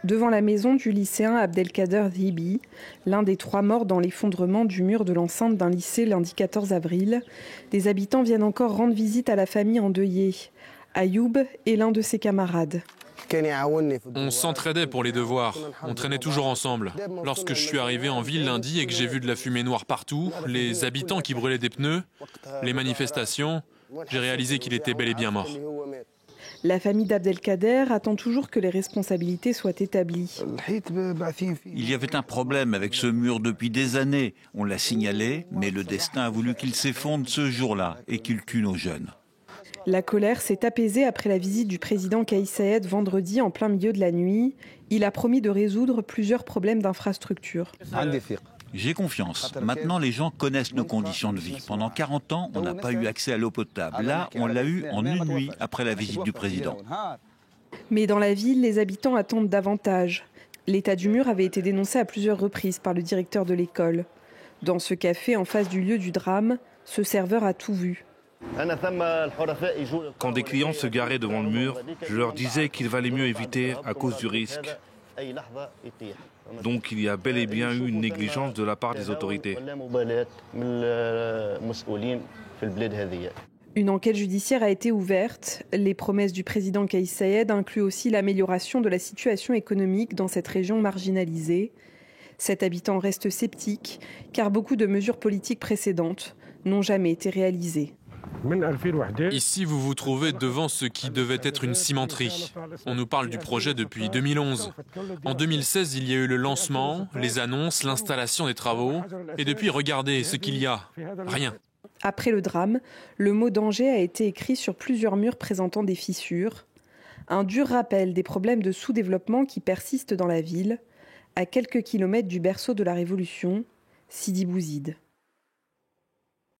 devant la maison du lycéen Abdelkader Dhibi, l'un des 3 morts dans l'effondrement du mur de l'enceinte d'un lycée lundi 14 avril. Des habitants viennent encore rendre visite à la famille endeuillée. Ayoub est l'un de ses camarades. On s'entraidait pour les devoirs, on traînait toujours ensemble. Lorsque je suis arrivé en ville lundi et que j'ai vu de la fumée noire partout, les habitants qui brûlaient des pneus, les manifestations, j'ai réalisé qu'il était bel et bien mort. La famille d'Abdelkader attend toujours que les responsabilités soient établies. Il y avait un problème avec ce mur depuis des années. On l'a signalé, mais le destin a voulu qu'il s'effondre ce jour-là et qu'il tue nos jeunes. La colère s'est apaisée après la visite du président Kais Saied vendredi en plein milieu de la nuit. Il a promis de résoudre plusieurs problèmes d'infrastructure. J'ai confiance. Maintenant, les gens connaissent nos conditions de vie. Pendant 40 ans, on n'a pas eu accès à l'eau potable. Là, on l'a eu en une nuit après la visite du président. Mais dans la ville, les habitants attendent davantage. L'état du mur avait été dénoncé à plusieurs reprises par le directeur de l'école. Dans ce café, en face du lieu du drame, ce serveur a tout vu. Quand des clients se garaient devant le mur, je leur disais qu'il valait mieux éviter à cause du risque. Donc il y a bel et bien eu une négligence de la part des autorités. Une enquête judiciaire a été ouverte. Les promesses du président Kais Saied incluent aussi l'amélioration de la situation économique dans cette région marginalisée. Cet habitant reste sceptique car beaucoup de mesures politiques précédentes n'ont jamais été réalisées. Ici, vous vous trouvez devant ce qui devait être une cimenterie. On nous parle du projet depuis 2011. En 2016, il y a eu le lancement, les annonces, l'installation des travaux. Et depuis, regardez ce qu'il y a. Rien. Après le drame, le mot danger a été écrit sur plusieurs murs présentant des fissures. Un dur rappel des problèmes de sous-développement qui persistent dans la ville, à quelques kilomètres du berceau de la Révolution, Sidi Bouzid.